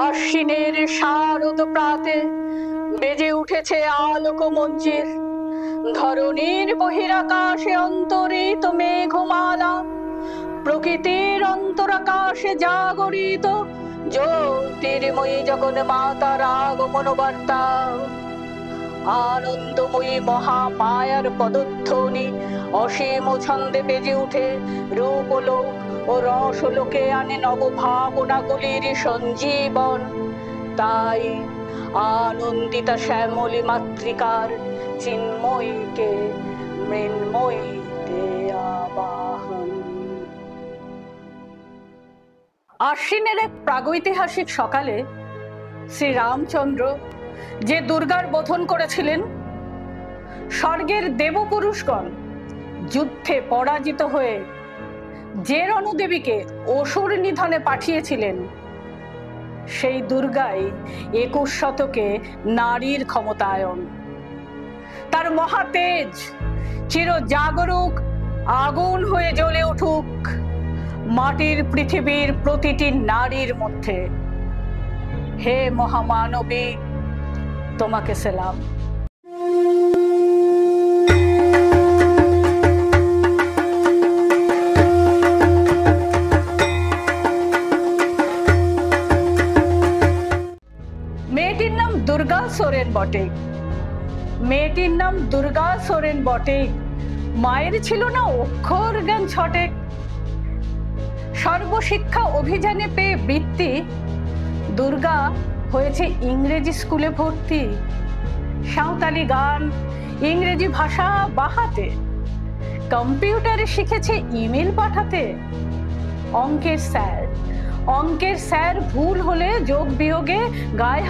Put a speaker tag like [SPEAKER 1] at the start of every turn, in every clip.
[SPEAKER 1] আশ্বিনের শারদ প্রাতে বেজে উঠেছে আলোক মঞ্জির, ধরণীর বহিরাকাশে অন্তরিত মেঘমালা, প্রকৃতির অন্তরাকাশে জাগরিত জ্যোতির্ময়ী জগন মাতার আগমন বার্তা। আনন্দময়ী মহামায়ার পদধ্বনি অসীম ছন্দে বেজে উঠে রূপলোক ও রসলোকে আনে নবভাবনাগুলির সঞ্জীবন। তাই আনন্দিতা শ্যামলী মাতৃকার চিন্ময়ীকে মৃন্ময়ীতে আবাহন। আশ্বিনের এক প্রাগৈতিহাসিক সকালে শ্রীরামচন্দ্র যে দুর্গার বোধন করেছিলেন, স্বর্গের দেবপুরুষগণ যুদ্ধে পরাজিত হয়ে যে রণদেবীকে অসুর নিধনে পাঠিয়েছিলেন, সেই দুর্গাই 21 শতকে নারীর ক্ষমতায়ন। তার মহাতেজ চির জাগরুক আগুন হয়ে জ্বলে উঠুক মাটির পৃথিবীর প্রতিটি নারীর মধ্যে। হে মহামানবী, তোমাকে সালাম। মেয়েটির নাম দুর্গা সোরেন বটে, মেয়েটির নাম দুর্গা সোরেন বটে, মায়ের ছিল না অক্ষর জ্ঞান ছটে। সর্বশিক্ষা অভিযানে পেয়ে বৃত্তি, দুর্গা হয়েছে ইংরেজি স্কুলে ভর্তি। সাঁওতালি গান, ইংরেজি ভাষা বাহাতে, কম্পিউটারে শিখেছে ইমেল পাঠাতে। অঙ্কের স্যার ভুল হলে যোগ বিয়োগে গায়ে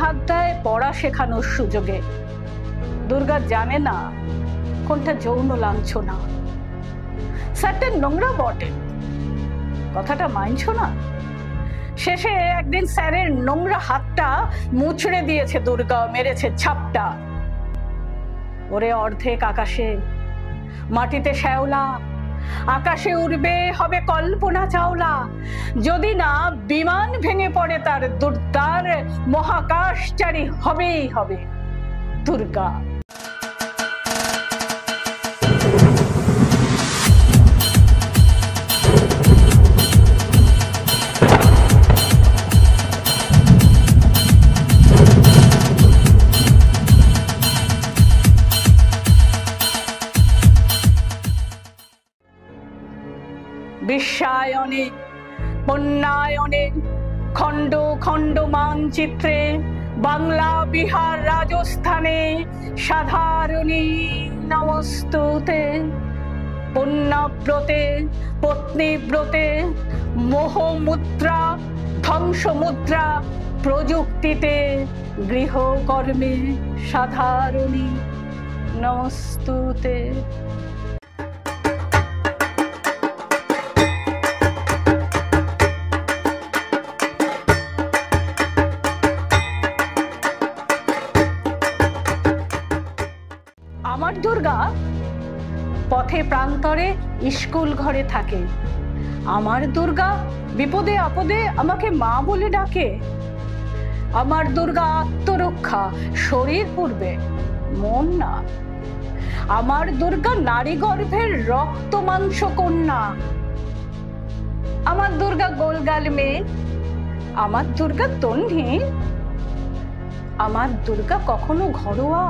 [SPEAKER 1] হাত দেয় পড়া শেখানোর সুযোগে। দুর্গা জানে না কোনটা যৌন লাঞ্ছনা। স্যারটা নোংরা বটে, কথাটা মানছো না? শেষে একদিন স্যারের নোংরা হাতটা মুচড়ে দিয়েছে দুর্গা, মেরেছে ছাপটা। ওরে অর্ধেক আকাশে, মাটিতে শ্যাওলা, আকাশে উড়বে হবে কল্পনা চাওলা। যদি না বিমান ভেঙে পড়ে তার দুর্দার, মহাকাশচারী হবেই হবে দুর্গা। বিশ্বায়নে, বন্যায়নে, খণ্ড খণ্ড মানচিত্রে, বাংলা বিহার রাজস্থানে সাধারণী নমস্তুতে। পুণ্যব্রতে, পত্নীব্রতে, মোহমুদ্রা, ধ্বংসমুদ্রা, প্রযুক্তিতে, গৃহকর্মে সাধারণী নমস্তুতে। আমার দুর্গা পথে প্রান্তরে স্কুল ঘরে থাকে। আমার দুর্গা বিপদে আপদে আমাকে মা বলে ডাকে। আমার দুর্গা আত্মরক্ষা, শরীর পূর্বে মন না। আমার দুর্গা নারী গর্ভের রক্ত মাংস কন্যা। আমার দুর্গা গোলগাল মেয়ে, আমার দুর্গা তন্নি। আমার দুর্গা কখনো ঘরোয়া,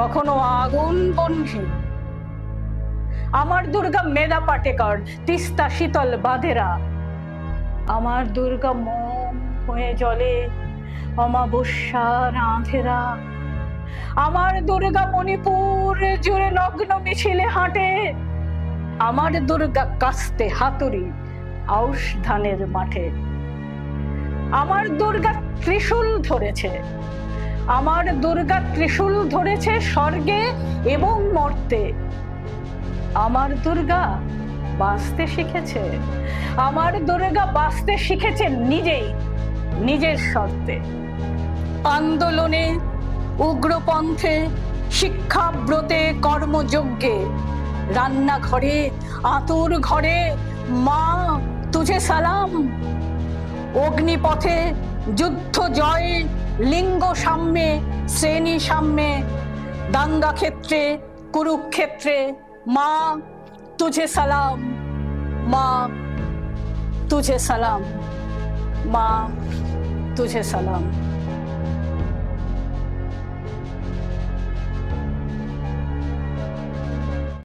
[SPEAKER 1] কখনো আগুন বন্ধী। আমার দুর্গা মেধা পাটেকর, তিস্তা শীতল বাঁধেরা। আমার দুর্গা মোম হয়ে জ্বলে অমাবস্যার আঁধেরা। আমার দুর্গা মণিপুর জুড়ে নগ্ন মিছিলে হাঁটে। আমার দুর্গা কাস্তে হাতুড়ি আউশ ধানের মাঠে। আমার দুর্গা ত্রিশূল ধরেছে, আমার দুর্গা ত্রিশূল ধরেছে স্বর্গে এবং মর্তে। আমার দুর্গা বাঁচতে শিখেছে, আমার দুর্গা বাঁচতে শিখেছে নিজেই, নিজের শর্তে। আন্দোলনে, উগ্রপন্থে, শিক্ষাব্রতে, কর্মযজ্ঞে, রান্নাঘরে, আতুর ঘরে, মা তুঝে সালাম। অগ্নিপথে যুদ্ধ জয়ে, লিঙ্গ সাম্যে, শ্রেণী সাম্যে, দাঙ্গা ক্ষেত্রে, কুরুক্ষেত্রে, মা তুঝে সালাম, মা তুঝে সালাম, মা তুঝে সালাম।